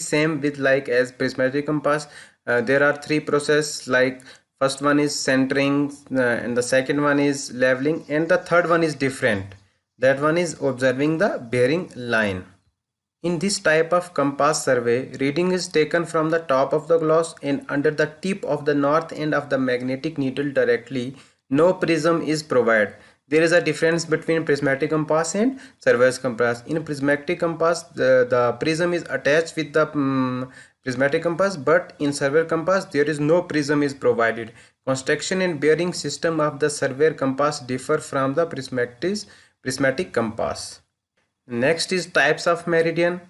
same with like as prismatic compass. There are three processes, like first one is centering, and the second one is leveling, and the third one is different. That one is observing the bearing line. In this type of compass survey, reading is taken from the top of the glass and under the tip of the north end of the magnetic needle directly. No prism is provided. There is a difference between prismatic compass and surveyor's compass. In prismatic compass, the prism is attached with the prismatic compass, but in surveyor compass, there is no prism is provided. Construction and bearing system of the surveyor compass differ from the prismatic compass. Next is types of meridian.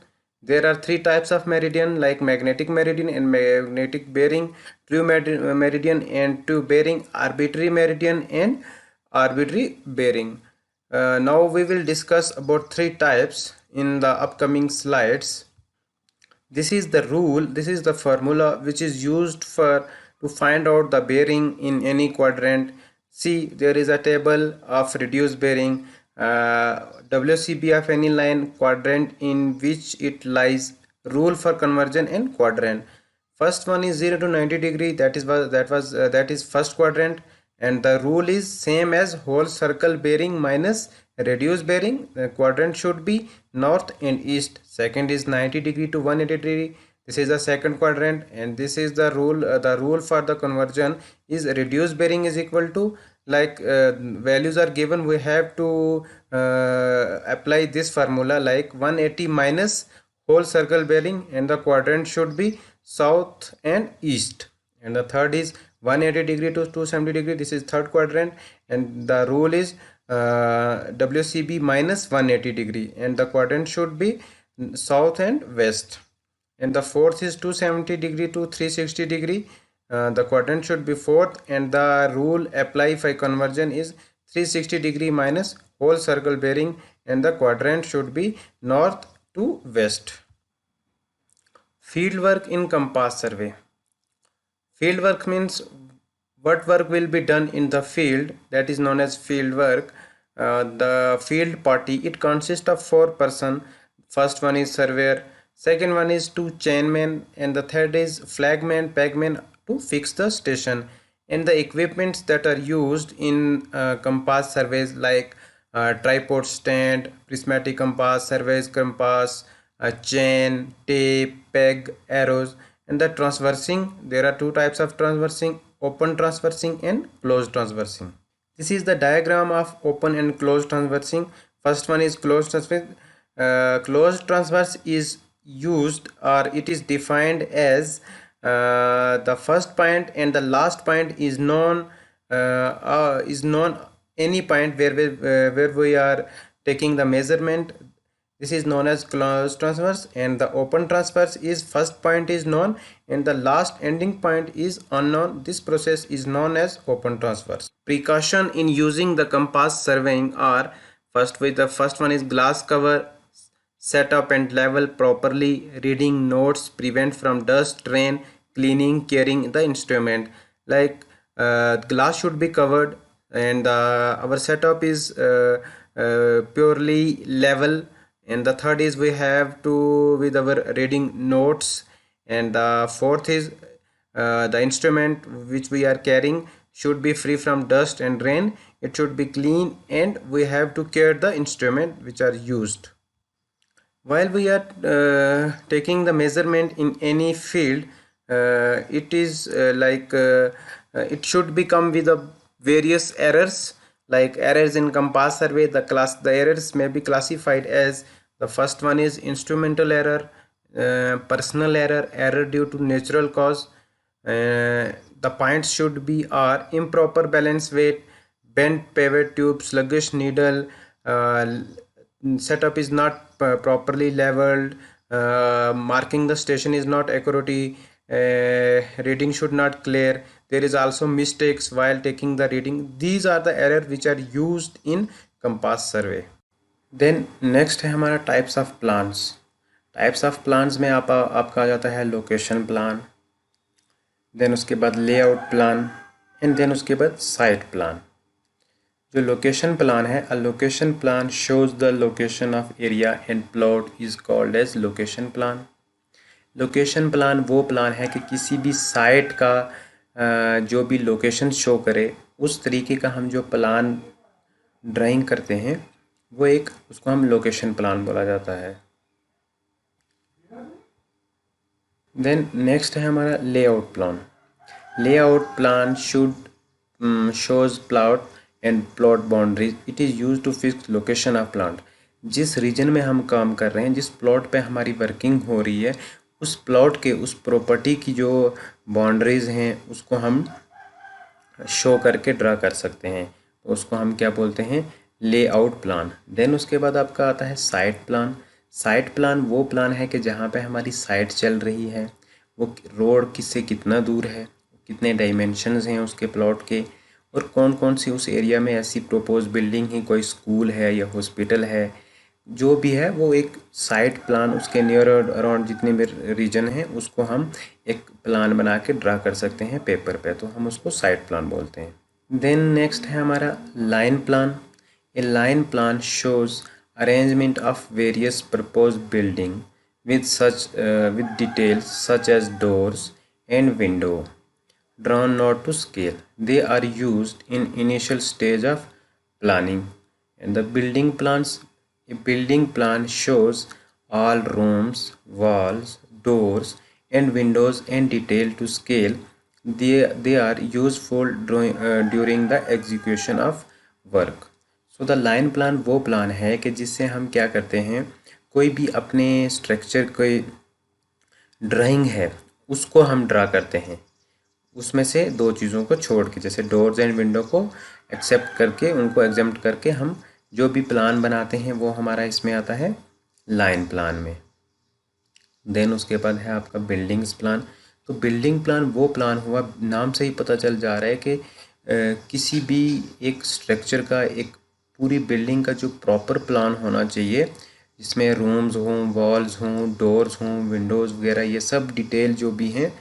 There are three types of meridian, like magnetic meridian and magnetic bearing, true meridian and true bearing, arbitrary meridian and arbitrary bearing. Now we will discuss about three types in the upcoming slides. This is the rule, this is the formula which is used to find out the bearing in any quadrant. See, there is a table of reduced bearing, WCB of any line, quadrant in which it lies, rule for conversion and quadrant. First one is 0 to 90 degree, that is first quadrant, and the rule is same as whole circle bearing minus reduced bearing. The quadrant should be north and east. Second is 90 degree to 180 degree. This is the second quadrant, and this is the rule. The rule for the conversion is reduced bearing is equal to, like values are given, we have to apply this formula, like 180 minus whole circle bearing, and the quadrant should be south and east. And the third is 180 degree to 270 degree. This is third quadrant, and the rule is WCB minus 180 degree, and the quadrant should be south and west. And the fourth is 270 degree to 360 degree. The quadrant should be fourth, and the rule apply for conversion is 360 degree minus whole circle bearing, and the quadrant should be north to west. Field work in compass survey. Field work means what work will be done in the field, that is known as field work. The field party, it consists of 4 persons. First one is surveyor, second one is 2 chainmen, and the third is flagman, pegman to fix the station. And the equipments that are used in compass surveys, like tripod stand, prismatic compass, surveyor's compass, chain, tape, peg, arrows. And the transversing, there are two types of transversing, open transversing and closed transversing. This is the diagram of open and closed transversing. First one is closed transversing. Closed transverse is used, or it is defined as the first point and the last point is known any point where we are taking the measurement. This is known as closed transverse. And the open transverse is first point is known and the last ending point is unknown. This process is known as open transverse. Precaution in using the compass surveying are, first one is glass cover, set up and level properly, reading notes, prevent from dust, rain, cleaning, carrying the instrument. Like glass should be covered, and our setup is purely level. And the third is we have to with our reading notes. And the fourth is the instrument which we are carrying should be free from dust and rain. It should be clean, and we have to care the instrument which are used. While we are taking the measurement in any field, it is it should become with the various errors. Like errors in compass survey, the errors may be classified as, the first one is instrumental error, personal error, error due to natural cause. The points should be are improper balance weight, bent pivot tube, sluggish needle, setup is not properly leveled, marking the station is not accurate, reading should not clear. There is also mistakes while taking the reading. These are the errors which are used in compass survey. Then next है हमारा types of plans. Types of plans में आपका आ जाता है location plan, then उसके बाद layout plan, and then उसके बाद साइट प्लान. जो लोकेशन प्लान है, a location plan shows the location of area and plot is called as location plan. Location plan वो प्लान है कि किसी भी साइट का जो भी लोकेशन शो करे उस तरीके का हम जो प्लान ड्राइंग करते हैं वो एक उसको हम लोकेशन प्लान बोला जाता है। देन नेक्स्ट है हमारा layout plan. Layout plan should shows plot and plot boundaries. It is used to fix location of plant. जिस रीजन में हम काम कर रहे हैं, जिस प्लॉट पे हमारी वर्किंग हो रही है, उस प्लॉट के उस प्रॉपर्टी की जो बाउंड्रीज हैं उसको हम शो करके ड्रा कर सकते हैं, तो उसको हम क्या बोलते हैं, लेआउट प्लान। देन उसके बाद आपका आता है साइट प्लान। साइट प्लान वो प्लान है कि जहाँ पे हमारी साइट चल रही है, वो रोड किससे कितना दूर है, कितने डायमेंशंस हैं उसके प्लॉट के, और कौन कौन सी उस एरिया में ऐसी प्रपोज बिल्डिंग है, कोई स्कूल है या हॉस्पिटल है, जो भी है वो एक साइट प्लान उसके नियर अराउंड जितने भी रीजन हैं उसको हम एक प्लान बना के ड्रा कर सकते हैं पेपर पे, तो हम उसको साइट प्लान बोलते हैं। देन नेक्स्ट है हमारा line plan. A line plan shows arrangement of various propose building with details such as doors and window drawn not to scale. They are used in initial stage of planning. And the building plans, a building plan shows all rooms, walls, doors and windows and detail to scale. They are useful during the execution of work. So the line plan वो plan है कि जिससे हम क्या करते हैं, कोई भी अपने स्ट्रक्चर कोई ड्राइंग है उसको हम ड्रा करते हैं, उसमें से दो चीज़ों को छोड़ के, जैसे डोर्स एंड विंडो को एक्सेप्ट करके, उनको एग्जेम्प्ट करके हम जो भी प्लान बनाते हैं वो हमारा इसमें आता है लाइन प्लान में। देन उसके बाद है आपका बिल्डिंग्स प्लान। तो बिल्डिंग प्लान वो प्लान हुआ, नाम से ही पता चल जा रहा है कि किसी भी एक स्ट्रक्चर का, एक पूरी बिल्डिंग का जो प्रॉपर प्लान होना चाहिए, जिसमें रूम्स हों, वॉल्स हों, डोर्स हों, विंडोज़ वगैरह, ये सब डिटेल जो भी हैं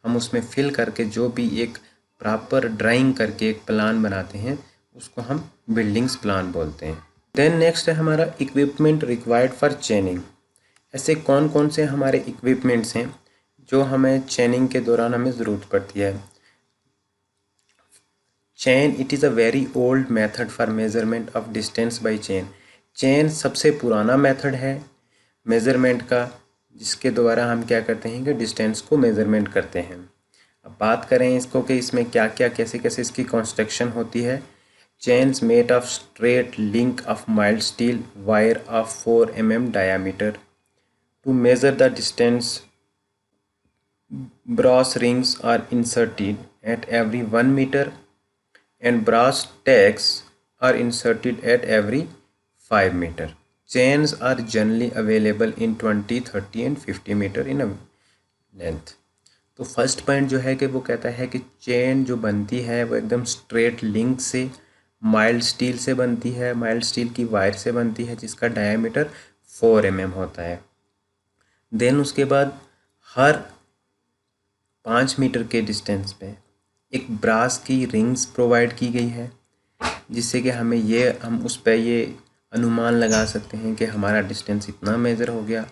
हम उसमें फिल करके जो भी एक प्रॉपर ड्राइंग करके एक प्लान बनाते हैं उसको हम बिल्डिंग्स प्लान बोलते हैं। देन नेक्स्ट है हमारा इक्विपमेंट रिक्वायर्ड फॉर चेनिंग। ऐसे कौन कौन से हमारे इक्विपमेंट्स हैं जो हमें चेनिंग के दौरान हमें ज़रूरत पड़ती है। Chain, it is a very old method for measurement of distance by chain. Chain सबसे पुराना मेथड है मेज़रमेंट का, जिसके द्वारा हम क्या करते हैं कि डिस्टेंस को मेज़रमेंट करते हैं। अब बात करें इसको कि इसमें क्या क्या कैसे कैसे इसकी कंस्ट्रक्शन होती है। Chains made of straight link of mild steel wire of 4 mm diameter to measure the distance. brass rings are inserted at every 1 meter and brass tacks are inserted at every 5 meter. Chains are generally available in 20, 30 and 50 meter in a length. तो first point जो है कि वो कहता है कि chain जो बनती है वो एकदम स्ट्रेट लिंक से, माइल्ड स्टील से बनती है, माइल्ड स्टील की वायर से बनती है जिसका डायमीटर 4 mm होता है। देन उसके बाद हर 5 मीटर के डिस्टेंस पे एक ब्रास की रिंग्स प्रोवाइड की गई है, जिससे कि हम उस पर ये अनुमान लगा सकते हैं कि हमारा डिस्टेंस इतना मेज़र हो गया।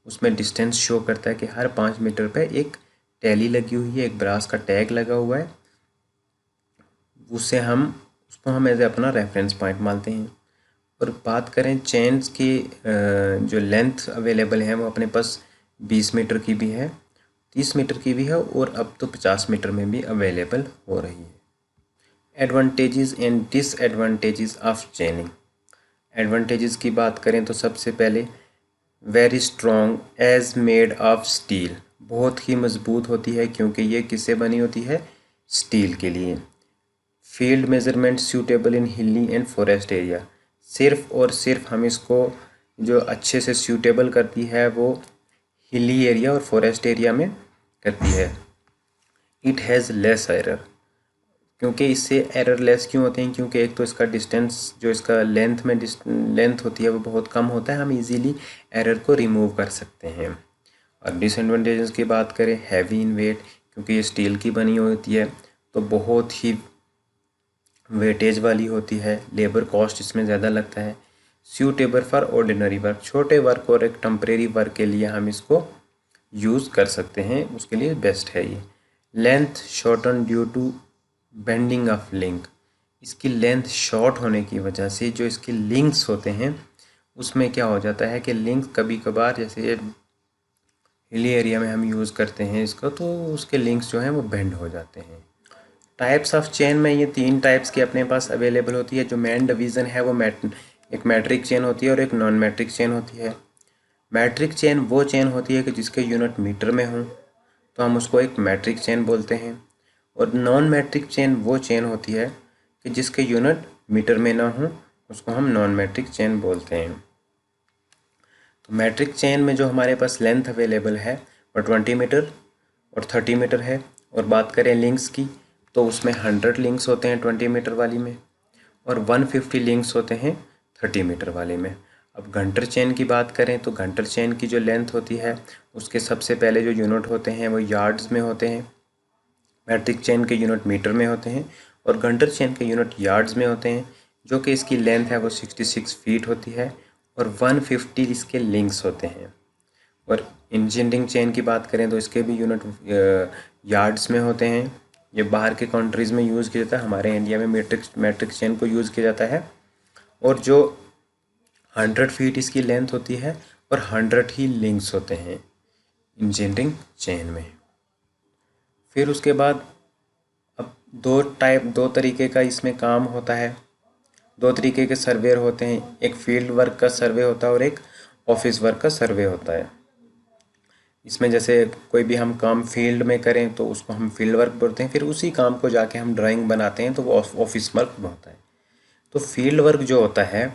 उसमें डिस्टेंस शो करता है कि हर 5 मीटर पे एक टैली लगी हुई है, एक ब्रास का टैग लगा हुआ है, उसको हम एज अपना रेफरेंस पॉइंट मानते हैं। और बात करें चेन्स की जो लेंथ अवेलेबल है वो अपने पास 20 मीटर की भी है, 30 मीटर की भी है, और अब तो 50 मीटर में भी अवेलेबल हो रही है। Advantages and disadvantages of chaining. Advantages की बात करें तो सबसे पहले very strong as made of steel, बहुत ही मज़बूत होती है क्योंकि ये किससे बनी होती है, स्टील के लिए। फील्ड मेजरमेंट सूटेबल इन हिली एंड फॉरेस्ट एरिया, सिर्फ और सिर्फ हम इसको जो अच्छे से सूटेबल करती है वो हिली एरिया और फॉरेस्ट एरिया में करती है। इट हैज़ लेस एरर, क्योंकि इससे एरर लेस क्यों होते हैं, क्योंकि एक तो इसका डिस्टेंस जो इसका लेंथ होती है वो बहुत कम होता है, हम इजीली एरर को रिमूव कर सकते हैं। और डिसएडवांटेजेस की बात करें, हैवी इन वेट, क्योंकि ये स्टील की बनी होती है तो बहुत ही वेटेज वाली होती है, लेबर कॉस्ट इसमें ज़्यादा लगता है। सूटेबल फॉर ऑर्डिनरी वर्क, छोटे वर्क और एक टेम्परेरी वर्क के लिए हम इसको यूज़ कर सकते हैं, उसके लिए बेस्ट है ये। Length shorten due to bending of link, इसकी लेंथ शॉर्ट होने की वजह से जो इसके लिंक्स होते हैं उसमें क्या हो जाता है कि लिंक कभी कभार, जैसे हिली एरिया में हम यूज़ करते हैं इसको, तो उसके लिंक्स जो हैं वो बेंड हो जाते हैं। टाइप्स ऑफ चेन में ये 3 टाइप्स की अपने पास अवेलेबल होती है। जो मेन डिवीज़न है वो एक मैट्रिक चेन होती है और एक नॉन मैट्रिक चेन होती है। मैट्रिक चेन वो चेन होती है कि जिसके यूनिट मीटर में हों, तो हम उसको एक मैट्रिक चेन बोलते हैं। और नॉन मैट्रिक चेन वो चेन होती है कि जिसके यूनिट मीटर में ना हो, उसको हम नॉन मैट्रिक चेन बोलते हैं। तो मैट्रिक चेन में जो हमारे पास लेंथ अवेलेबल है वो 20 मीटर और 30 मीटर है। और बात करें लिंक्स की, तो उसमें 100 लिंक्स होते हैं 20 मीटर वाली में, और 150 लिंक्स होते हैं 30 मीटर वाले में। अब घंटर चेन की बात करें तो घंटर चेन की जो लेंथ होती है उसके सबसे पहले जो यूनिट होते हैं वो यार्ड्स में होते हैं। मैट्रिक चेन के यूनिट मीटर में होते हैं और घंटर चेन के यूनिट यार्ड्स में होते हैं। जो कि इसकी लेंथ है वो 66 फीट होती है और 150 इसके लिंक्स होते हैं। और इंजीनियरिंग चेन की बात करें तो इसके भी यूनिट यार्ड्स में होते हैं। ये बाहर के कंट्रीज़ में यूज़ किया जाता है, हमारे इंडिया में मैट्रिक चेन को यूज़ किया जाता है। और जो 100 फीट इसकी लेंथ होती है और 100 ही लिंक्स होते हैं इंजीनियरिंग चेन में। फिर उसके बाद अब दो तरीके का इसमें काम होता है। 2 तरीके के सर्वेयर होते हैं, एक फील्ड वर्क का सर्वे होता है और एक ऑफिस वर्क का सर्वे होता है। इसमें जैसे कोई भी हम काम फील्ड में करें तो उसको हम फील्ड वर्क बोलते हैं, फिर उसी काम को जाके हम ड्राइंग बनाते हैं तो वो ऑफिस वर्क होता है। तो फील्ड वर्क जो होता है,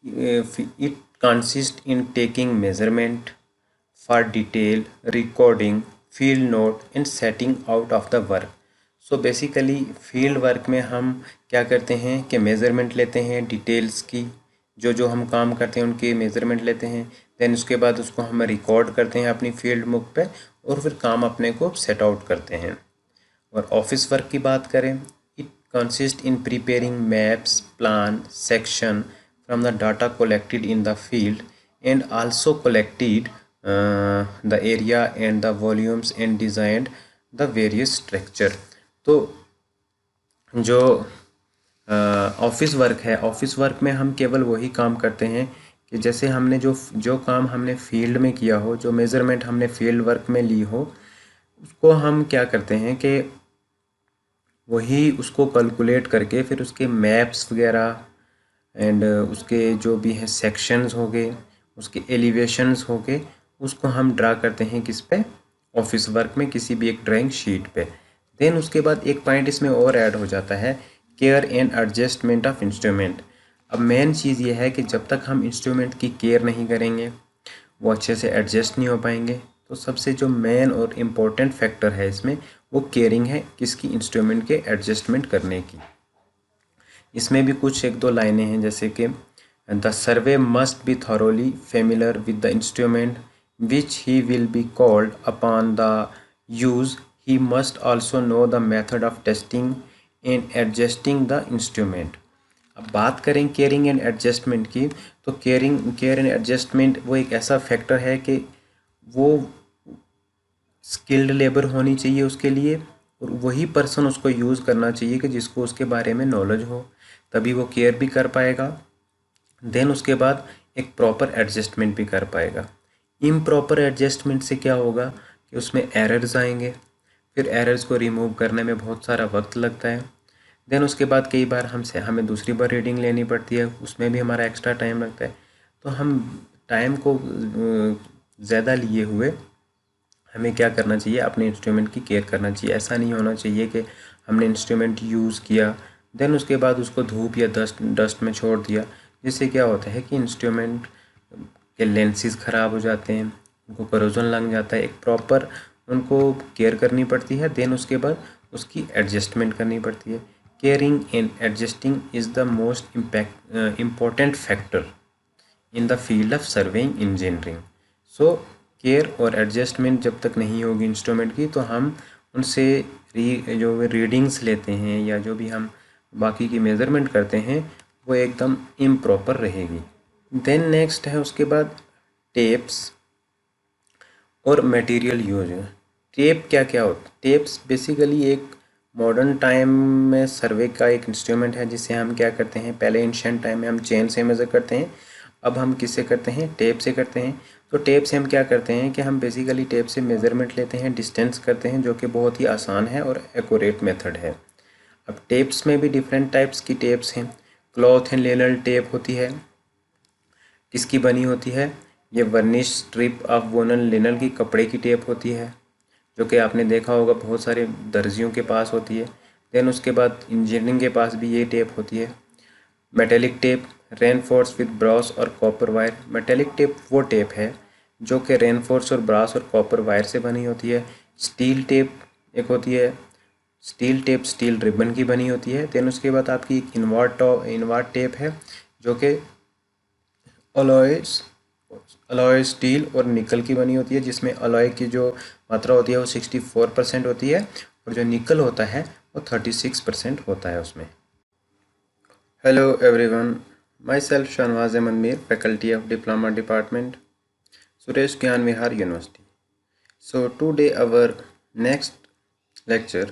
it consist in taking measurement for detail recording field note and setting out of the work. So basically field work में हम क्या करते हैं कि मेज़रमेंट लेते हैं डिटेल्स की, जो जो हम काम करते हैं उनकी मेज़रमेंट लेते हैं। देन उसके बाद उसको हम रिकॉर्ड करते हैं अपनी फील्ड बुक पे और फिर काम अपने को सेट आउट करते हैं। और ऑफिस वर्क की बात करें, it consist in preparing maps plan section from the data collected in the field and also collected the area and the volumes and designed the various structure. तो जो office work है, office work में हम केवल वही काम करते हैं कि जैसे हमने जो काम हमने फील्ड में किया हो, जो मेज़रमेंट हमने फील्ड वर्क में ली हो, उसको हम क्या करते हैं कि वही उसको कैलकुलेट करके फिर उसके मैप्स वगैरह एंड उसके जो भी हैं सेक्शंस हो गए, उसके एलिवेशंस हो गए, उसको हम ड्रा करते हैं किस पे, ऑफिस वर्क में किसी भी एक ड्राइंग शीट पे। देन उसके बाद एक पॉइंट इसमें और ऐड हो जाता है, care and adjustment of instrument. अब मेन चीज़ ये है कि जब तक हम इंस्ट्रूमेंट की केयर नहीं करेंगे वो अच्छे से एडजस्ट नहीं हो पाएंगे। तो सबसे जो मेन और इम्पोर्टेंट फैक्टर है इसमें वो केयरिंग है, किसकी, इंस्ट्रूमेंट के एडजस्टमेंट करने की। इसमें भी कुछ 1-2 लाइनें हैं, जैसे कि the survey must be thoroughly familiar with the instrument which he will be called upon the use. He must also know the method of testing and adjusting the instrument. अब बात करें केयरिंग एंड एडजस्टमेंट की, तो care and adjustment वो एक ऐसा factor है कि वो स्किल्ड लेबर होनी चाहिए उसके लिए, और वही पर्सन उसको यूज़ करना चाहिए कि जिसको उसके बारे में नॉलेज हो, तभी वो केयर भी कर पाएगा। देन उसके बाद एक प्रॉपर एडजस्टमेंट भी कर पाएगा। इम्प्रॉपर एडजस्टमेंट से क्या होगा कि उसमें एरर्स आएंगे, फिर एरर्स को रिमूव करने में बहुत सारा वक्त लगता है। देन उसके बाद कई बार हमें दूसरी बार रीडिंग लेनी पड़ती है, उसमें भी हमारा एक्स्ट्रा टाइम लगता है। तो हम टाइम को ज़्यादा लिए हुए हमें क्या करना चाहिए, अपने इंस्ट्रूमेंट की केयर करना चाहिए। ऐसा नहीं होना चाहिए कि हमने इंस्ट्रूमेंट यूज़ किया देन उसके बाद उसको धूप या डस्ट में छोड़ दिया, जिससे क्या होता है कि इंस्ट्रूमेंट के लेंसेज ख़राब हो जाते हैं, उनको करोजन लग जाता है। एक प्रॉपर उनको केयर करनी पड़ती है। देन उसके बाद उसकी एडजस्टमेंट करनी पड़ती है। Caring and adjusting is the most important factor in the field of surveying engineering. So care और एडजस्टमेंट जब तक नहीं होगी इंस्ट्रूमेंट की, तो हम उनसे जो रीडिंग्स लेते हैं या जो भी हम बाकी की मेज़रमेंट करते हैं वो एकदम इम्प्रॉपर रहेगी। देन नेक्स्ट है उसके बाद टेप्स। और मटेरियल यूज। टेप क्या क्या होता है? टेप्स बेसिकली एक मॉडर्न टाइम में सर्वे का एक इंस्ट्रूमेंट है, जिसे हम क्या करते हैं, पहले एंशिएंट टाइम में हम चेन से मेज़र करते हैं, अब हम किससे करते हैं, टेप से करते हैं। तो टेप से हम क्या करते हैं कि हम बेसिकली टेप से मेज़रमेंट लेते हैं, डिस्टेंस करते हैं, जो कि बहुत ही आसान है और एक्यूरेट मेथड है। अब टेप्स में भी डिफरेंट टाइप्स की टेप्स हैं। क्लॉथ एंड लिनन टेप होती है, किसकी बनी होती है, ये वर्निश स्ट्रिप ऑफ वोलन लिनन की कपड़े की टेप होती है, जो कि आपने देखा होगा बहुत सारे दर्जियों के पास होती है। देन उसके बाद इंजीनियरिंग के पास भी ये टेप होती है। Metallic tape reinforce with brass और कॉपर वायर। मेटेलिक टेप वो टेप है जो कि रेनफोर्स और ब्रास और कॉपर वायर से बनी होती है। स्टील टेप एक होती है, स्टील टेप स्टील रिबन की बनी होती है। देन उसके बाद आपकी एक इनवर्ट टेप है, जो कि अलॉयस अलॉय स्टील और निकल की बनी होती है, जिसमें अलॉय की जो मात्रा होती है वो 64% होती है और जो निकल होता है वो 36% होता है उसमें। Hello everyone, myself Shahnawaz Ahmad Mir, faculty of diploma department, Suresh Gyan Vihar university. So today our next lecture.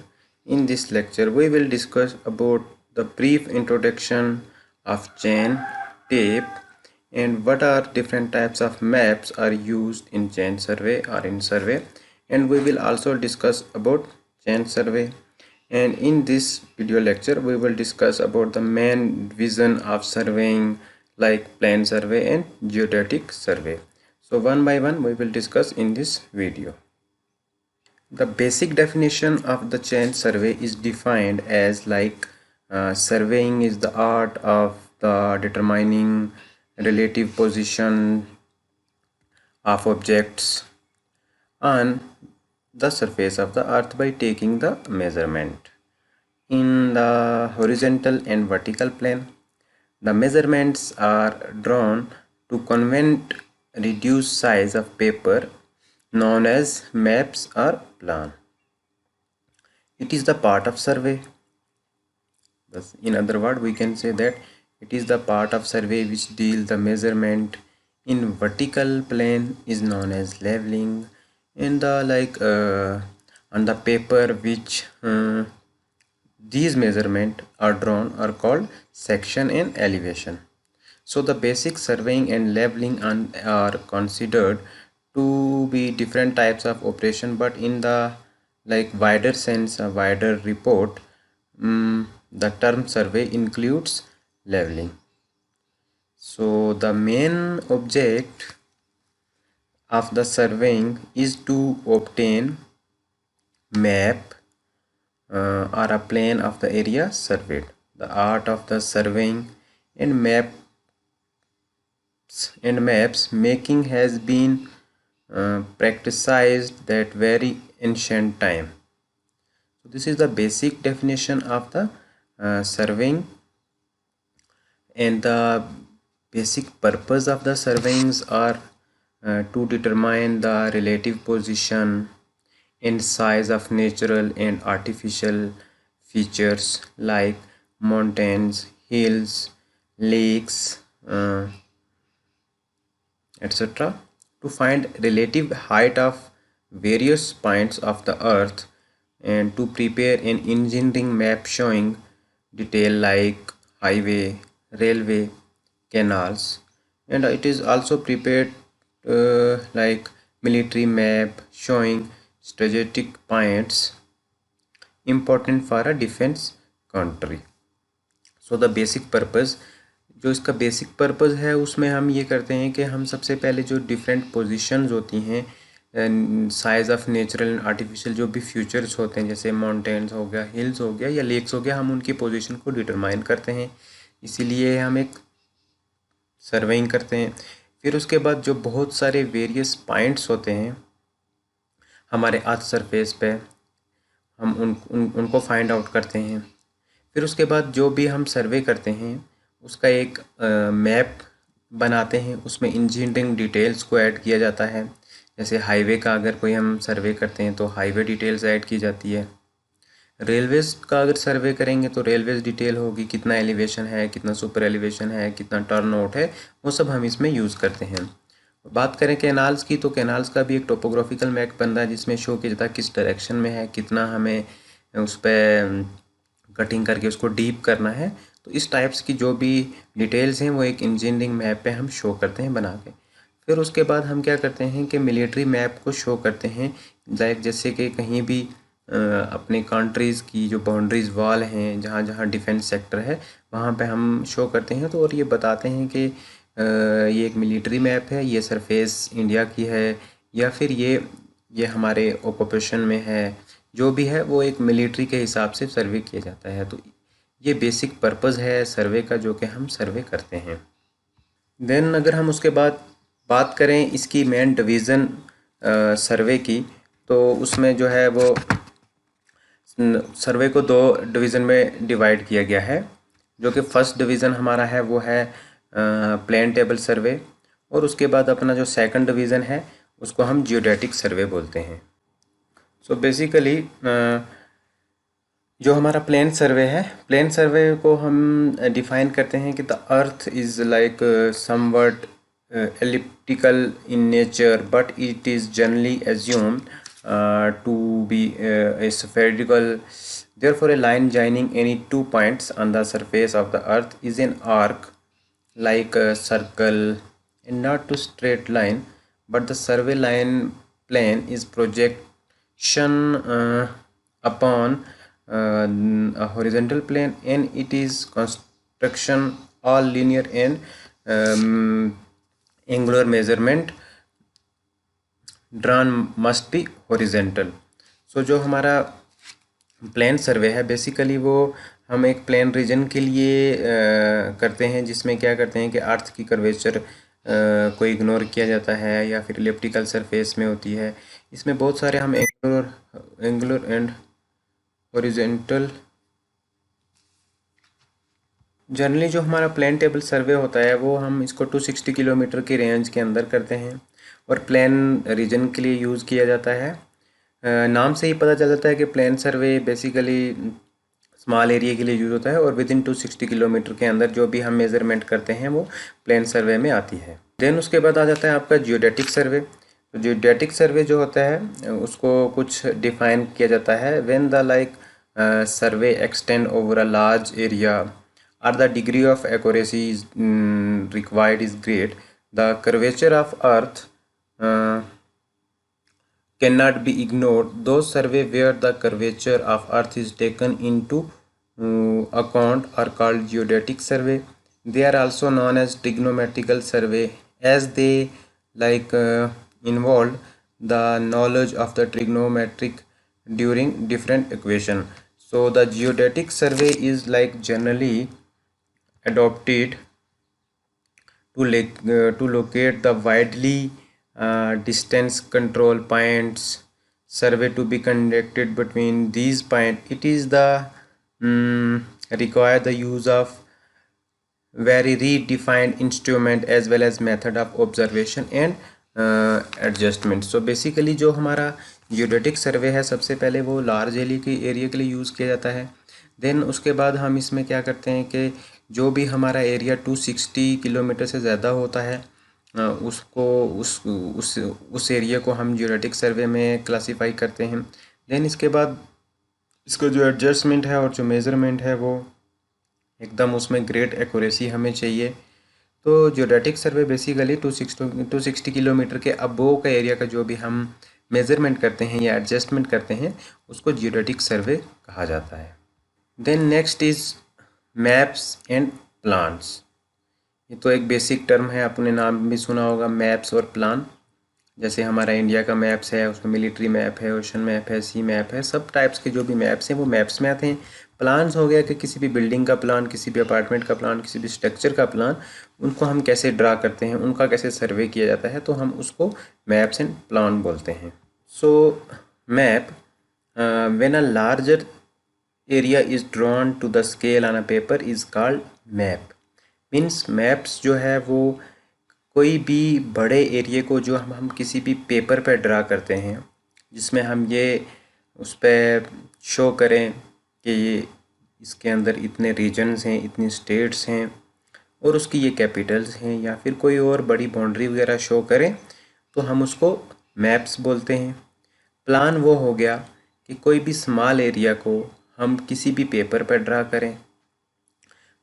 In this lecture we will discuss about the brief introduction of chain, tape, and what are different types of maps are used in chain survey or in survey, and we will also discuss about chain survey. And in this video lecture we will discuss about the main vision of surveying, like plan survey and geodetic survey. So one by one we will discuss in this video. The basic definition of the chain survey is defined as like surveying is the art of the determining relative position of objects on the surface of the earth by taking the measurement in the horizontal and vertical plane. The measurements are drawn to convert reduced size of paper known as maps or plan. It is the part of survey. Thus, in other words, we can say that it is the part of survey which deal the measurement in vertical plane is known as leveling. In the on the paper which these measurement are drawn are called section and elevation. So the basic surveying and leveling are considered to be different types of operation, but in the wider sense, a wider report, the term survey includes leveling. So the main object of the surveying is to obtain map or a plan of the area surveyed. The art of the surveying and maps making has been practiced that very ancient time. So this is the basic definition of the surveying, and the basic purpose of the surveyings are to determine the relative position and size of natural and artificial features like mountains, hills, lakes, etc. to find relative height of various points of the earth, and to prepare an engineering map showing detail like highway, railway, canals. And it is also prepared like military map showing strategic points important for a defense country. So the basic purpose, जो इसका basic purpose है उसमें हम ये करते हैं कि हम सबसे पहले जो डिफरेंट पोजीशंस होती हैं, size of natural and artificial जो भी फ्यूचर्स होते हैं, जैसे माउंटेन्स हो गया, हिल्स हो गया या लेक्स हो गया, हम उनकी पोजीशन को डिटरमाइन करते हैं। इसीलिए हम एक सर्वेइंग करते हैं। फिर उसके बाद जो बहुत सारे वेरियस पॉइंट्स होते हैं हमारे अर्थ सरफेस पे, हम उनको फाइंड आउट करते हैं। फिर उसके बाद जो भी हम सर्वे करते हैं उसका एक मैप बनाते हैं, उसमें इंजीनियरिंग डिटेल्स को ऐड किया जाता है। जैसे हाईवे का अगर कोई हम सर्वे करते हैं तो हाईवे डिटेल्स ऐड की जाती है। रेलवेज़ का अगर सर्वे करेंगे तो रेलवेज़ डिटेल होगी, कितना एलिवेशन है, कितना सुपर एलिवेशन है, कितना टर्न आउट है, वो सब हम इसमें यूज़ करते हैं। बात करें कैनाल्स की, तो कैनाल्स का भी एक टोपोग्राफिकल मैप बन रहा है जिसमें शो किया जाता है किस डायरेक्शन में है, कितना हमें उस पर कटिंग करके उसको डीप करना है। तो इस टाइप्स की जो भी डिटेल्स हैं वो एक इंजीनियरिंग मैप पे हम शो करते हैं बना के। फिर उसके बाद हम क्या करते हैं कि मिलिट्री मैप को शो करते हैं, लाइक जैसे कि कहीं भी अपने कंट्रीज़ की जो बाउंड्रीज वॉल हैं, जहाँ जहाँ डिफेंस सेक्टर है, वहाँ पे हम शो करते हैं। तो और ये बताते हैं कि ये एक मिलिट्री मैप है, ये सरफेस इंडिया की है, या फिर ये हमारे ऑक्यूपेशन में है, जो भी है वो एक मिलिट्री के हिसाब से सर्वे किया जाता है। तो ये बेसिक पर्पस है सर्वे का, जो कि हम सर्वे करते हैं। देन अगर हम उसके बाद बात करें इसकी मेन डिवीज़न सर्वे की, तो उसमें जो है वो सर्वे को 2 डिवीज़न में डिवाइड किया गया है। जो कि फर्स्ट डिवीज़न हमारा है वो है प्लेन टेबल सर्वे, और उसके बाद अपना जो सेकंड डिवीज़न है उसको हम जियोडेटिक सर्वे बोलते हैं। सो बेसिकली जो हमारा प्लेन सर्वे है, प्लेन सर्वे को हम डिफाइन करते हैं कि the earth is like somewhat elliptical in nature, but it is generally assumed to be a spherical. Therefore, a line joining any 2 points on the surface of the earth is an arc, like a circle, and not a straight line. But the survey line plane is projection upon a horizontal plane, and it is construction all linear and angular measurement drawn must be horizontal. सो जो हमारा plane सर्वे है basically वो हम एक plain region के लिए करते हैं, जिसमें क्या करते हैं कि अर्थ की कर्वेचर को इग्नोर किया जाता है, या फिर इलिप्टिकल सरफेस में होती है। इसमें बहुत सारे हम एंगुलर एंड हॉरिजॉन्टल, जनरली जो हमारा प्लेन टेबल सर्वे होता है वो हम इसको 260 किलोमीटर की रेंज के अंदर करते हैं, और प्लेन रीजन के लिए यूज़ किया जाता है। नाम से ही पता चल जाता है कि प्लेन सर्वे बेसिकली स्मॉल एरिया के लिए यूज़ होता है, और विद इन 260 किलोमीटर के अंदर जो भी हम मेज़रमेंट करते हैं वो प्लेन सर्वे में आती है। देन उसके बाद आ जाता है आपका जियोडेटिक सर्वे। तो जियोडेटिक सर्वे जो होता है उसको कुछ डिफाइन किया जाता है, when the like survey extend over a large area or the degree of accuracy is required is great, the curvature of earth cannot be ignored. Those survey where the curvature of earth is taken into account are called geodetic survey. They are also known as trigonometrical survey, as they like involved the knowledge of the trigonometric during different equation. So the geodetic survey is like generally adopted to locate the widely distance control points. Survey to be conducted between these points, it is the require the use of very redefined instrument as well as method of observation and adjustment. So basically जो हमारा geodetic सर्वे है सबसे पहले वो large area के लिए use किया जाता है। देन उसके बाद हम इसमें क्या करते हैं कि जो भी हमारा एरिया 260 किलोमीटर से ज़्यादा होता है उसको उस एरिया को हम जियोडेटिक सर्वे में क्लासीफाई करते हैं। देन इसके बाद इसका जो एडजस्टमेंट है और जो मेज़रमेंट है वो एकदम उसमें ग्रेट एक्यूरेसी हमें चाहिए। तो जियोडेटिक सर्वे बेसिकली 260 किलोमीटर के अबोव का एरिया का जो भी हम मेज़रमेंट करते हैं या एडजस्टमेंट करते हैं उसको जियोडेटिक सर्वे कहा जाता है। Then next is maps and plans. ये तो एक बेसिक टर्म है, आपने नाम भी सुना होगा, मैप्स और प्लान। जैसे हमारा इंडिया का मैप्स है उसमें मिलिट्री मैप है, ओशन मैप है, सी मैप है, सब टाइप्स के जो भी मैप्स हैं वो मैप्स में आते हैं। प्लान्स हो गया कि किसी भी बिल्डिंग का प्लान, किसी भी अपार्टमेंट का प्लान, किसी भी स्ट्रक्चर का प्लान, उनको हम कैसे ड्रा करते हैं, उनका कैसे सर्वे किया जाता है, तो हम उसको मैप्स एंड प्लान बोलते हैं। So map when a larger area is drawn to the scale on a paper is called map. Means maps जो है वो कोई भी बड़े एरिया को जो हम किसी भी पेपर पर ड्रा करते हैं, जिसमें हम ये उस पर शो करें कि ये इसके अंदर इतने रीजन्स हैं, इतनी स्टेट्स हैं, और उसकी ये कैपिटल्स हैं या फिर कोई और बड़ी बाउंड्री वगैरह शो करें तो हम उसको मैप्स बोलते हैं। प्लान वो हो गया कि कोई भी स्मॉल एरिया को हम किसी भी पेपर पर ड्रा करें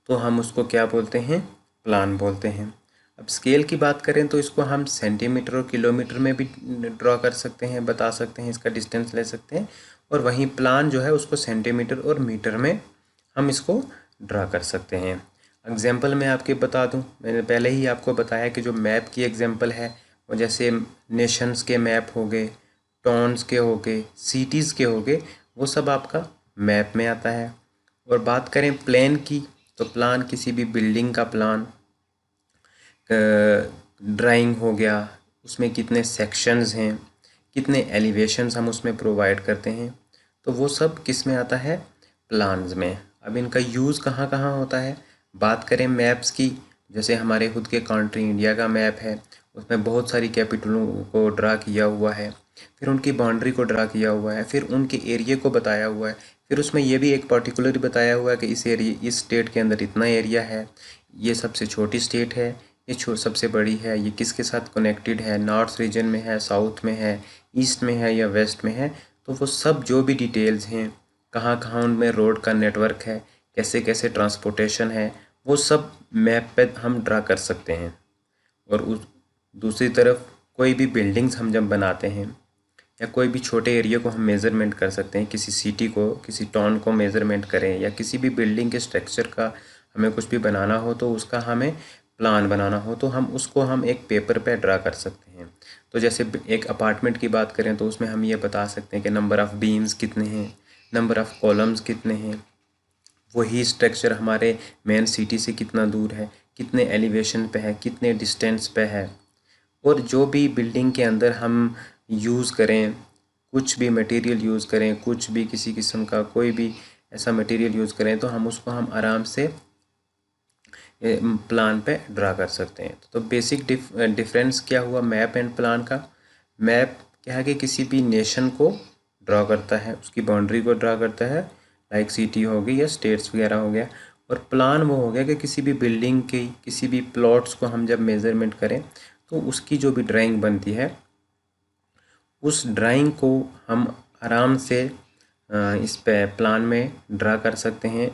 तो हम उसको क्या बोलते हैं, प्लान बोलते हैं। अब स्केल की बात करें तो इसको हम सेंटीमीटर और किलोमीटर में भी ड्रा कर सकते हैं, बता सकते हैं, इसका डिस्टेंस ले सकते हैं। और वहीं प्लान जो है उसको सेंटीमीटर और मीटर में हम इसको ड्रा कर सकते हैं। एग्जाम्पल मैं आपके बता दूं, मैंने पहले ही आपको बताया कि जो मैप की एग्जाम्पल है वो जैसे नेशंस के मैप हो गए, टाउन्स के हो गए, सिटीज़ के हो गए, वो सब आपका मैप में आता है। और बात करें प्लान की तो प्लान किसी भी बिल्डिंग का प्लान, ड्राइंग हो गया, उसमें कितने सेक्शंस हैं, कितने एलिवेशंस हम उसमें प्रोवाइड करते हैं, तो वो सब किस में आता है, प्लान्स में। अब इनका यूज़ कहाँ कहाँ होता है, बात करें मैप्स की, जैसे हमारे खुद के कंट्री इंडिया का मैप है, उसमें बहुत सारी कैपिटलों को ड्रा किया हुआ है, फिर उनकी बाउंड्री को ड्रा किया हुआ है, फिर उनके एरिया को बताया हुआ है, फिर उसमें ये भी एक पर्टिकुलर बताया हुआ है कि इस स्टेट के अंदर इतना एरिया है, ये सबसे छोटी स्टेट है, ये सबसे बड़ी है, ये किसके साथ कनेक्टेड है, नॉर्थ रीजन में है, साउथ में है, ईस्ट में है या वेस्ट में है। तो वो सब जो भी डिटेल्स हैं, कहाँ कहाँ उनमें रोड का नेटवर्क है, कैसे कैसे ट्रांसपोर्टेशन है, वो सब मैप पे हम ड्रा कर सकते हैं। और उस दूसरी तरफ कोई भी बिल्डिंग्स हम जब बनाते हैं या कोई भी छोटे एरिया को हम मेज़रमेंट कर सकते हैं, किसी सिटी को, किसी टाउन को मेज़रमेंट करें या किसी भी बिल्डिंग के स्ट्रक्चर का हमें कुछ भी बनाना हो तो उसका हमें प्लान बनाना हो तो हम उसको हम एक पेपर पे ड्रा कर सकते हैं। तो जैसे एक अपार्टमेंट की बात करें तो उसमें हम ये बता सकते हैं कि नंबर ऑफ़ बीम्स कितने हैं, नंबर ऑफ़ कॉलम्स कितने हैं, वही स्ट्रक्चर हमारे मेन सिटी से कितना दूर है, कितने एलिवेशन पे है, कितने डिस्टेंस पे है। और जो भी बिल्डिंग के अंदर हम यूज़ करें, कुछ भी मटेरियल यूज़ करें, कुछ भी किसी किस्म का कोई भी ऐसा मटेरियल यूज़ करें तो हम उसको हम आराम से प्लान पे ड्रा कर सकते हैं। तो बेसिक डिफरेंस क्या हुआ मैप एंड प्लान का। मैप क्या है कि किसी भी नेशन को ड्रा करता है, उसकी बाउंड्री को ड्रा करता है, लाइक सिटी हो गई या स्टेट्स वगैरह हो गया। और प्लान वो हो गया कि किसी भी बिल्डिंग की, किसी भी प्लॉट्स को हम जब मेज़रमेंट करें तो उसकी जो भी ड्राइंग बनती है उस ड्राइंग को हम आराम से इस पे प्लान में ड्रा कर सकते हैं,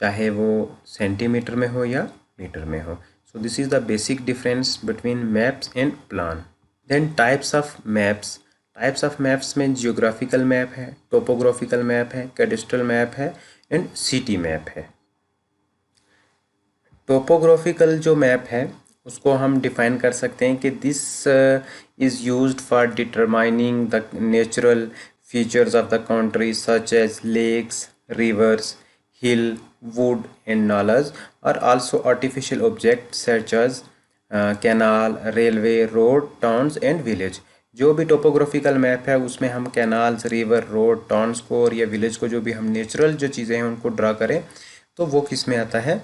चाहे वो सेंटीमीटर में हो या मीटर में हो। So this is the basic difference between maps and plan. Then types of maps. Types of maps में जियोग्राफिकल मैप है, टोपोग्राफिकल मैप है, कैडेस्ट्रल मैप है एंड सिटी मैप है। टोपोग्राफिकल जो मैप है उसको हम डिफाइन कर सकते हैं कि this is used for determining the natural features of the country such as lakes, rivers, hill, wood and nullahs और also artificial object such as canal, railway, road, towns and village. जो भी टोपोग्राफिकल मैप है उसमें हम canals, river, road, towns को और या village को, जो भी हम नेचुरल जो चीज़ें हैं उनको ड्रा करें तो वो किस में आता है,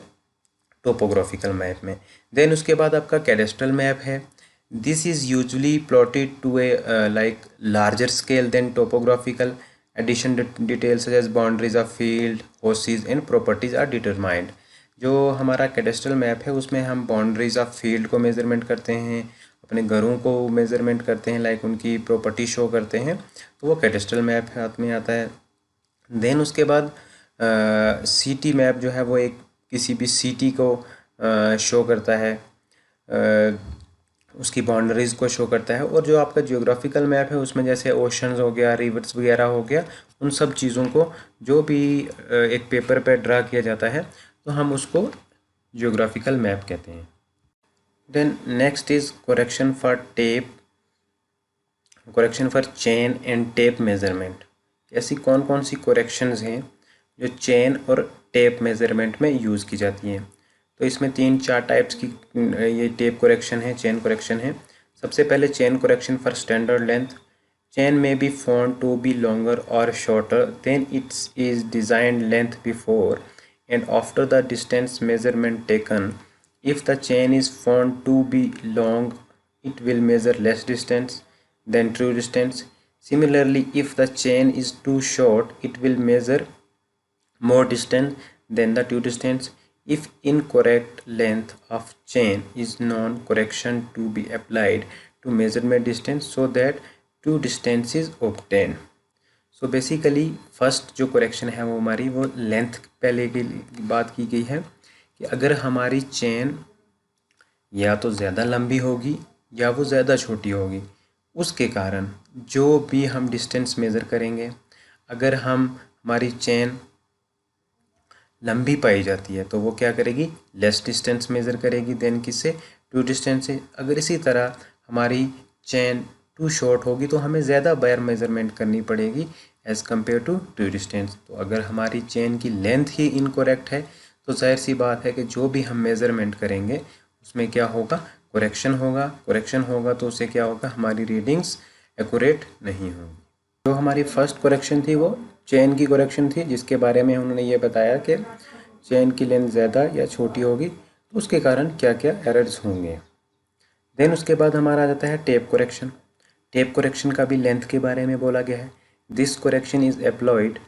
टोपोग्राफिकल मैप में। देन उसके बाद आपका कैडेस्ट्रल मैप है। This is usually plotted to a like larger scale than topographical. Addition details such as boundaries of field, houses and properties are determined. जो हमारा कैडेस्ट्रल मैप है उसमें हम बाउंड्रीज ऑफ फील्ड को मेजरमेंट करते हैं, अपने घरों को मेजरमेंट करते हैं, लाइक उनकी प्रॉपर्टी शो करते हैं, तो वो कैडेस्ट्रल मैप हाथ में आता है। देन उसके बाद सिटी मैप जो है वो एक किसी भी सिटी को शो करता है, उसकी बाउंड्रीज़ को शो करता है। और जो आपका जियोग्राफिकल मैप है उसमें जैसे ओशंस हो गया, रिवर्स वगैरह हो गया, उन सब चीज़ों को जो भी एक पेपर पे ड्रा किया जाता है तो हम उसको जियोग्राफिकल मैप कहते हैं। Then next is correction for tape, correction for chain and tape measurement. ऐसी कौन कौन सी करेक्शंस हैं जो चेन और टेप मेज़रमेंट में यूज़ की जाती हैं। तो इसमें 3-4 टाइप्स की ये टेप करेक्शन है, चेन करेक्शन है। सबसे पहले chain correction for standard length. Chain में be found to be longer और shorter than its is designed length before and after the distance measurement taken. If the chain is found to be long it will measure less distance than true distance. Similarly, if the chain is too short, it will measure more distance than the true distance. If incorrect length of chain is known, correction to be applied to measurement distance so that two distance is obtained. So basically first जो correction है वो हमारी वो length पहले की बात की गई है कि अगर हमारी चेन या तो ज़्यादा लंबी होगी या वो ज़्यादा छोटी होगी, उसके कारण जो भी हम डिस्टेंस मेज़र करेंगे, अगर हमारी चेन लंबी पाई जाती है तो वो क्या करेगी, लेस डिस्टेंस मेज़र करेगी देन किससे, टू डिस्टेंस से। अगर इसी तरह हमारी चेन टू शॉर्ट होगी तो हमें ज़्यादा बार मेज़रमेंट करनी पड़ेगी एज़ कम्पेयर टू डिस्टेंस। तो अगर हमारी चेन की लेंथ ही इनकरेक्ट है तो जाहिर सी बात है कि जो भी हम मेज़रमेंट करेंगे उसमें क्या होगा, करेक्शन होगा तो उससे क्या होगा, हमारी रीडिंग्स एक्यूरेट नहीं होगी। जो हमारी फर्स्ट करेक्शन थी वो चेन की करेक्शन थी, जिसके बारे में उन्होंने ये बताया कि चेन की लेंथ ज़्यादा या छोटी होगी तो उसके कारण क्या क्या एरर्स होंगे। देन उसके बाद हमारा आ जाता है टेप करेक्शन। टेप करेक्शन का भी लेंथ के बारे में बोला गया है। This correction is applied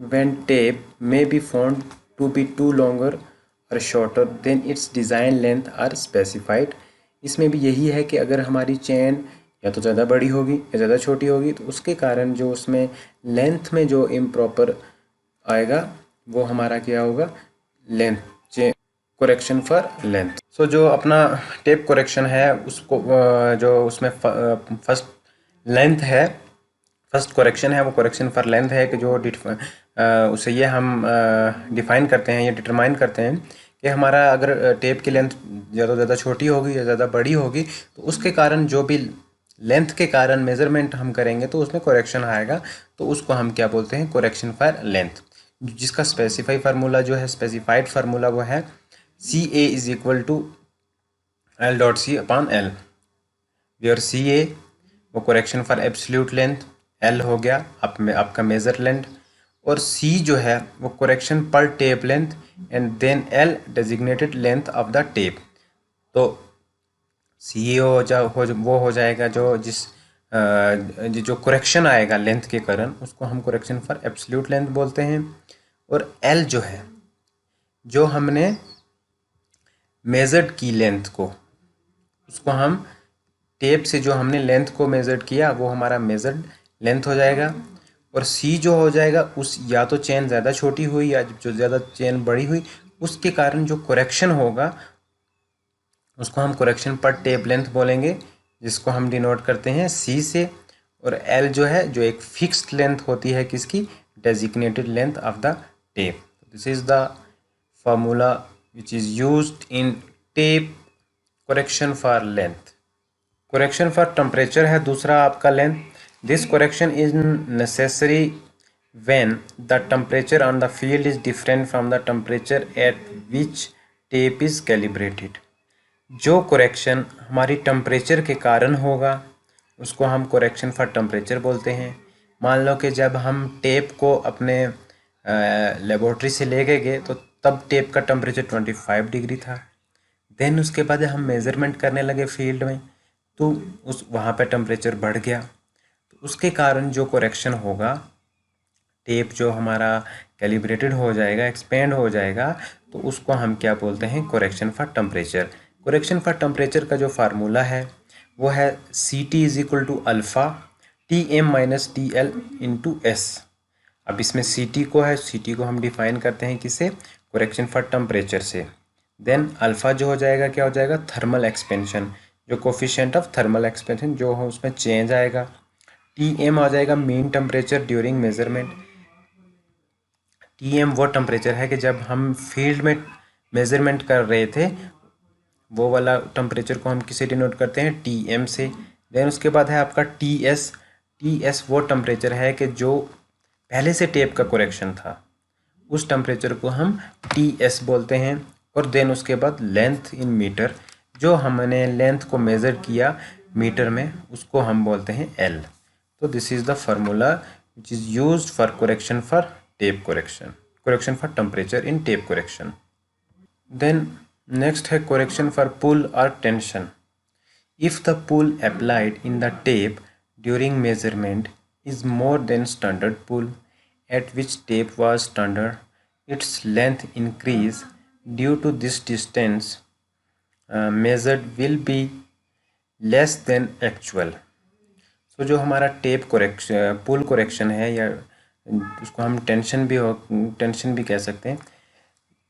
when tape may be found to be too longer और shorter than its design length are specified. इसमें भी यही है कि अगर हमारी चेन या तो ज़्यादा बड़ी होगी या ज़्यादा छोटी होगी तो उसके कारण जो उसमें लेंथ में जो इम्प्रॉपर आएगा वो हमारा क्या होगा, लेंथ करेक्शन फॉर लेंथ। सो जो अपना टेप करेक्शन है उसको जो उसमें फर्स्ट लेंथ है, फर्स्ट करेक्शन है वो करेक्शन फॉर लेंथ है कि जो उसे ये हम डिफाइन करते हैं या डिटरमाइन करते हैं कि हमारा अगर टेप की लेंथ ज़्यादा छोटी होगी या ज़्यादा बड़ी होगी तो उसके कारण जो भी लेंथ के कारण मेज़रमेंट हम करेंगे तो उसमें करेक्शन आएगा, तो उसको हम क्या बोलते हैं, करेक्शन फॉर लेंथ। जिसका स्पेसिफाइड फार्मूला जो है, स्पेसिफाइड फार्मूला वो है CA is equal to L.C/L, where CA वो correction for absolute length, L हो गया आपका मेजर लेंथ, और C जो है वो करेक्शन पर tape length and then L designated length of the tape. तो CA वो हो जाएगा जो करेक्शन आएगा लेंथ के कारण उसको हम करेक्शन फॉर एब्सोल्यूट लेंथ बोलते हैं। और L जो है जो हमने मेजर्ड की लेंथ को, उसको हम टेप से जो हमने लेंथ को मेजर्ड किया वो हमारा मेजर्ड लेंथ हो जाएगा। और C जो हो जाएगा उस या तो चेन ज़्यादा छोटी हुई या जो ज़्यादा चेन बड़ी हुई उसके कारण जो करेक्शन होगा उसको हम करेक्शन पर टेप लेंथ बोलेंगे, जिसको हम डिनोट करते हैं C से। और L जो है जो एक फिक्स्ड लेंथ होती है किसकी, designated length of the tape. This is the formula which is used in tape correction for length. correction for temperature है दूसरा आपका length. this correction is necessary when the temperature on the field is different from the temperature at which tape is calibrated. जो correction हमारी temperature के कारण होगा उसको हम करेक्शन फॉर टेम्परेचर बोलते हैं। मान लो कि जब हम टेप को अपने लेबोरेटरी से ले गए तो तब टेप का टेम्परेचर 25 डिग्री था। देन उसके बाद हम मेज़रमेंट करने लगे फील्ड में तो वहाँ पे टेम्परेचर बढ़ गया, तो उसके कारण जो करेक्शन होगा, टेप जो हमारा कैलिब्रेटेड हो जाएगा, एक्सपेंड हो जाएगा, तो उसको हम क्या बोलते हैं, correction for temperature. Correction for temperature का जो फार्मूला है वो है CT is equal to alpha TM minus TL into S। अब इसमें CT को हम डिफाइन करते हैं किससे, करेक्शन फॉर टेम्परेचर से। देन अल्फ़ा जो हो जाएगा क्या हो जाएगा, थर्मल एक्सपेंशन, जो कोफिशिएंट ऑफ थर्मल एक्सपेंशन जो हो उसमें चेंज आएगा। TM आ जाएगा mean temperature during measurement. TM वो टेम्परेचर है कि जब हम फील्ड में मेजरमेंट कर रहे थे वो वाला टेम्परेचर को हम किसे डिनोट करते हैं, TM से। देन उसके बाद है आपका TS वो टेम्परेचर है कि जो पहले से टेप का करेक्शन था उस टेम्परेचर को हम TS बोलते हैं। और देन उसके बाद लेंथ इन मीटर, जो हमने लेंथ को मेज़र किया मीटर में उसको हम बोलते हैं L। तो this is the formula which is used for correction for tape correction for temperature in tape correction. Then next है करेक्शन फॉर पुल और tension. If the pull applied in the tape during measurement is more than standard pull at which tape was standard, its length increase due to this distance measured will be less than actual. तो जो हमारा tape correction पुल correction है, या उसको हम tension भी कह सकते हैं,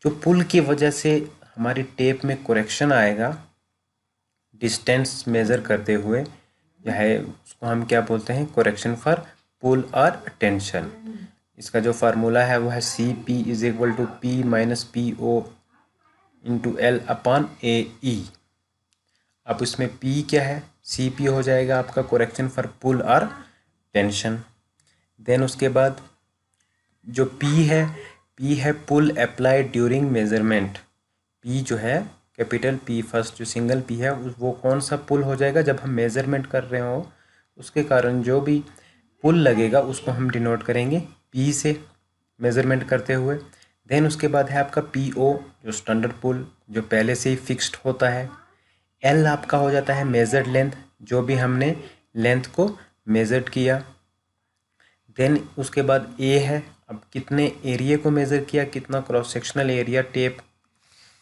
जो पुल की वजह से हमारी टेप में करेक्शन आएगा डिस्टेंस मेज़र करते हुए, यह है उसको हम क्या बोलते हैं, करेक्शन फॉर पुल और टेंशन। इसका जो फार्मूला है वो है CP is equal to P minus PO into L upon AE। अब इसमें P क्या है, CP हो जाएगा आपका करेक्शन फॉर पुल और टेंशन। देन उसके बाद जो P है पुल अप्लाइड ड्यूरिंग मेजरमेंट। P जो है कैपिटल P, फर्स्ट जो सिंगल P है वो कौन सा पुल हो जाएगा, जब हम मेजरमेंट कर रहे हो उसके कारण जो भी पुल लगेगा उसको हम डिनोट करेंगे P से मेजरमेंट करते हुए। देन उसके बाद है आपका PO जो स्टैंडर्ड पुल जो पहले से ही फिक्स्ड होता है। L आपका हो जाता है मेजर्ड लेंथ, जो भी हमने लेंथ को मेजर्ड किया। देन उसके बाद A है, अब कितने एरिया को मेज़र किया, कितना क्रॉस सेक्शनल एरिया टेप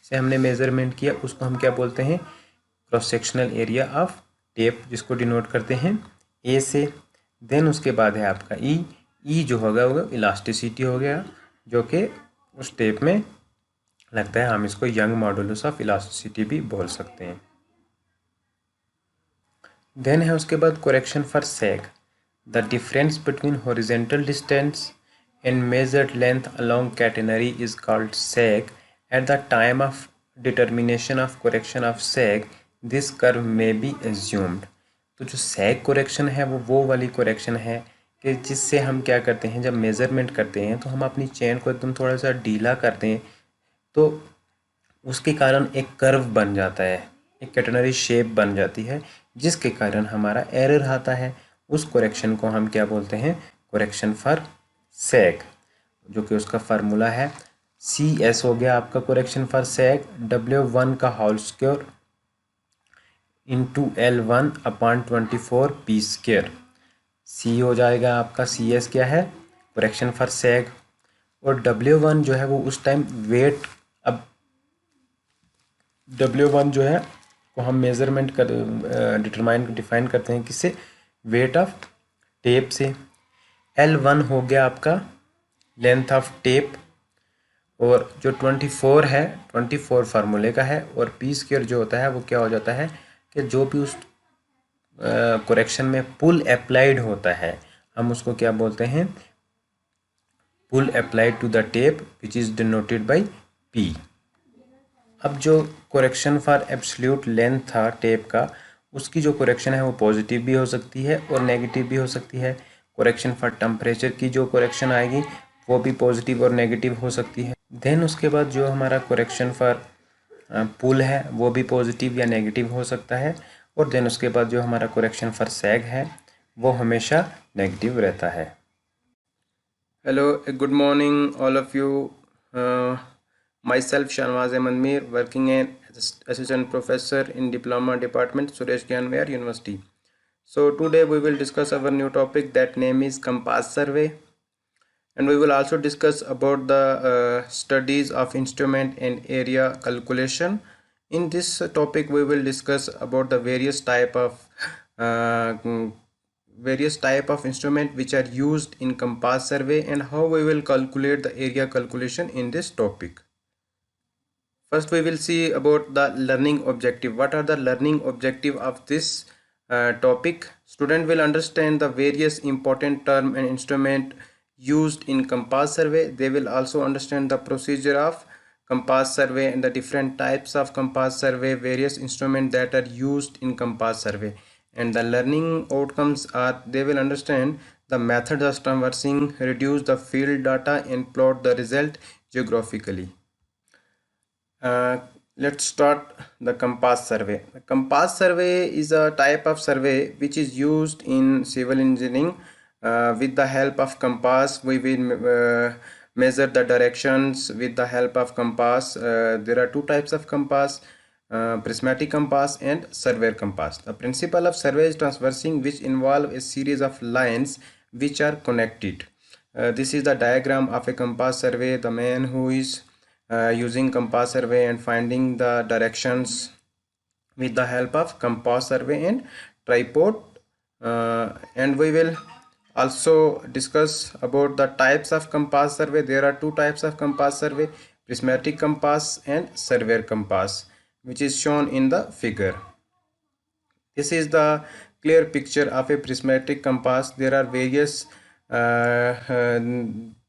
से हमने मेज़रमेंट किया, उसको हम क्या बोलते हैं, cross sectional area of tape, जिसको डिनोट करते हैं A से। देन उसके बाद है आपका E जो होगा वो इलास्टिसिटी हो गया, जो कि उस टेप में लगता है, हम इसको यंग मॉडुलस ऑफ इलास्टिसिटी भी बोल सकते हैं। देन है उसके बाद correction for sag. The difference between horizontal distance and measured length along catenary is called sag. At the time of determination of correction of sag this curve में B assumed. तो जो सैग करेक्शन है वो वाली correction है कि जिससे हम क्या करते हैं, जब मेज़रमेंट करते हैं तो हम अपनी चेन को एकदम थोड़ा सा ढीला करते हैं, तो उसके कारण एक कर्व बन जाता है, एक कैटेनरी शेप बन जाती है, जिसके कारण हमारा एरर आता है। उस करेक्शन को हम क्या बोलते हैं, करेक्शन फॉर सैग, जो कि उसका फार्मूला है CS हो गया आपका करेक्शन फॉर सैग, W1 का whole square into L1 upon 24 P square. C हो जाएगा आपका CS क्या है, करेक्शन फॉर सैग, और W1 जो है वो उस टाइम वेट, अब W1 जो है वो हम मेज़रमेंट कर डिफाइन करते हैं किससे, वेट ऑफ टेप से। L1 हो गया आपका लेंथ ऑफ टेप, और जो 24 है 24 फार्मूले का है, और P स्क्वायर जो होता है वो क्या हो जाता है कि जो भी उस करेक्शन में पुल अप्लाइड होता है हम उसको क्या बोलते हैं, pull applied to the tape which is denoted by P। अब जो करेक्शन फॉर एब्सोल्यूट लेंथ था टेप का, उसकी जो करेक्शन है वो पॉजिटिव भी हो सकती है और नेगेटिव भी हो सकती है। करेक्शन फॉर टेम्परेचर की जो करेक्शन आएगी वो भी पॉजिटिव और नेगेटिव हो सकती है। देन उसके बाद जो हमारा करेक्शन फॉर पुल है वो भी पॉजिटिव या नेगेटिव हो सकता है, और देन उसके बाद जो हमारा करेक्शन फॉर सैग है वो हमेशा नेगेटिव रहता है। Hello, good morning all of you. Myself Shanwaz Ahmed Mir, working as assistant professor in diploma department Suresh Gyan Vyar University. So today we will discuss our new topic, that name is compass survey, and we will also discuss about the studies of instrument and area calculation. In this topic we will discuss about the various type of instrument which are used in compass survey and how we will calculate the area calculation in this topic. First we will see about the learning objective. What are the learning objective of this topic? Student will understand the various important term and instrument used in compass survey. They will also understand the procedure of compass survey and the different types of compass survey, various instruments that are used in compass survey. And the learning outcomes are, they will understand the methods of traversing, reduce the field data and plot the result geographically. Let's start the compass survey. The compass survey is a type of survey which is used in civil engineering. With the help of compass we will measure the directions with the help of compass. There are two types of compass, prismatic compass and surveyor compass. The principle of survey is traversing, which involve a series of lines which are connected. This is the diagram of a compass survey. The man who is using compass survey and finding the directions with the help of compass survey and tripod. And we will also discuss about the types of compass survey. There are two types of compass survey: prismatic compass and surveyor compass, which is shown in the figure. This is the clear picture of a prismatic compass. There are various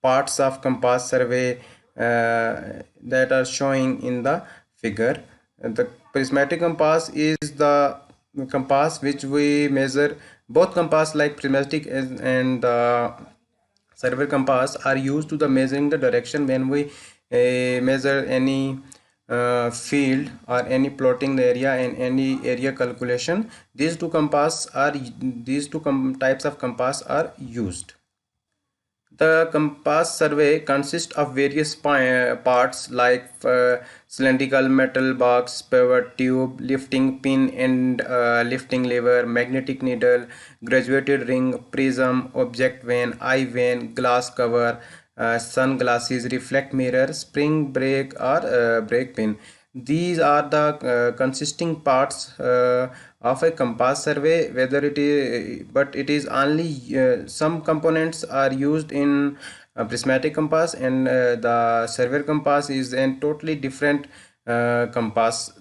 parts of compass survey that are showing in the figure. The prismatic compass is the compass which we measure. Both compass like prismatic and surveyor compass are used to the measuring the direction when we measure any field or any plotting the area and any area calculation. These two types of compass are used. The compass survey consists of various parts like cylindrical metal box, pivot tube, lifting pin and lifting lever, magnetic needle, graduated ring, prism, object vane, eye vane, glass cover, sunglasses, reflect mirror, spring brake or brake pin. These are the consisting parts of a compass survey. Whether it is, but it is only some components are used in prismatic compass, and the surveyor compass is a totally different compass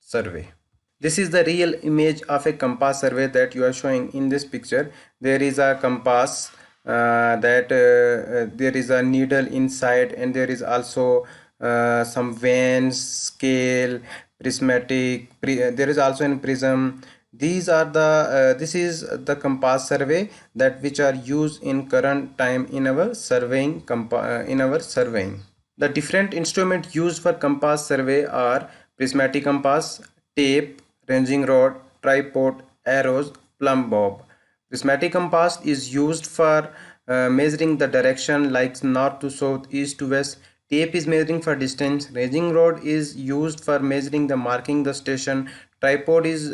survey. This is the real image of a compass survey that you are showing in this picture. There is a compass there is a needle inside, and there is also some vanes, scale, there is also a prism. These are the this is the compass survey that which are used in current time in our surveying The different instruments used for compass survey are prismatic compass, tape, ranging rod, tripod, arrows, plumb bob. Prismatic compass is used for measuring the direction like north to south, east to west. Tape is measuring for distance. Ranging rod is used for measuring the marking the station. Tripod is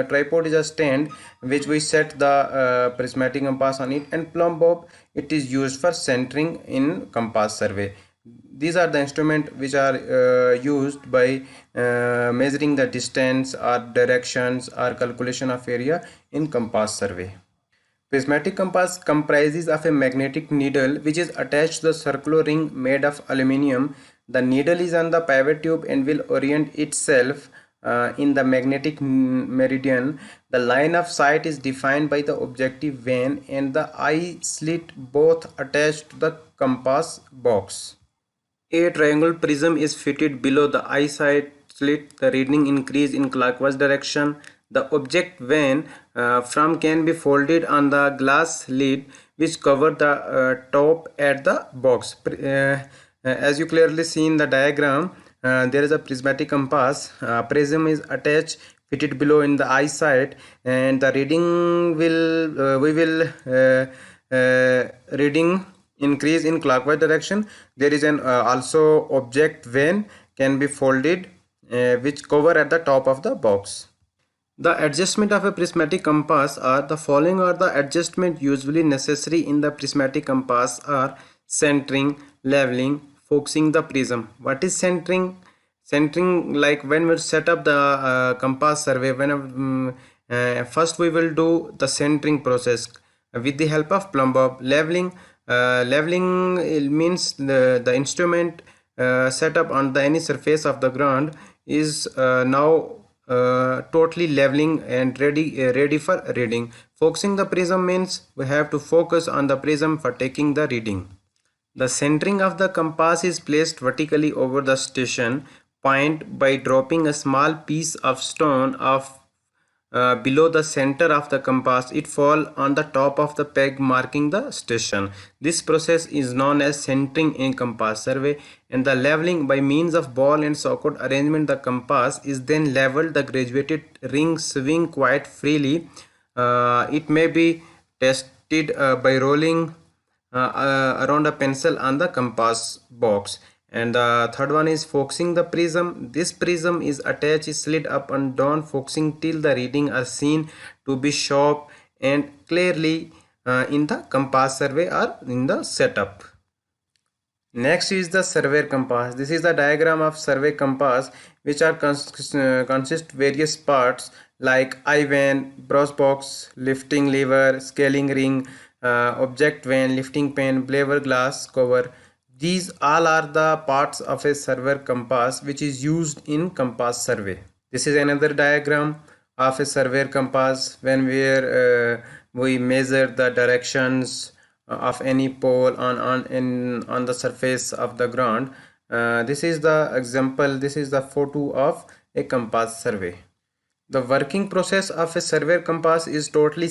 tripod is a stand which we set the prismatic compass on it, and plumb bob, it is used for centering in compass survey. These are the instruments which are used by measuring the distance or directions or calculation of area in compass survey. Prismatic compass comprises of a magnetic needle which is attached to the circular ring made of aluminium. The needle is on the pivot tube and will orient itself in the magnetic meridian. The line of sight is defined by the objective vane and the eye slit, both attached to the compass box. A triangle prism is fitted below the eye sight slit. The reading increase in clockwise direction. The object vane from can be folded on the glass lid which cover the top at the box. As you clearly see in the diagram, there is a prismatic compass. Prism is attached, fitted below in the eye sight, and the reading will reading increase in clockwise direction. There is an also object vane can be folded which cover at the top of the box. The adjustment of a prismatic compass are the following are the adjustment usually necessary in the prismatic compass are centering, leveling, focusing the prism. What is centering? Centering, like when we set up the compass survey, when first we will do the centering process with the help of plumb bob. Leveling, leveling means the instrument set up on the any surface of the ground is now totally leveling and ready for reading. Focusing the prism means we have to focus on the prism for taking the reading. The centering of the compass is placed vertically over the station point by dropping a small piece of stone of below the center of the compass. It fall on the top of the peg marking the station. This process is known as centering in compass survey. And the leveling, by means of ball and socket arrangement, the compass is then leveled. The graduated ring swing quite freely. It may be tested by rolling around a pencil on the compass box. And the third one is focusing the prism. This prism is attached, slid up and down, focusing till the reading are seen to be sharp and clearly in the compass survey or in the setup. Next is the survey compass. This is the diagram of survey compass, which are consist various parts like eye vane, brass box, lifting lever, scaling ring, object vane, lifting pin, bevel glass cover. These all are the parts of a survey compass which is used in compass survey. This is another diagram of a survey compass when we measure the directions of any pole on the surface of the ground. This is the example. This is the photo of a compass survey. The working process of a survey compass is totally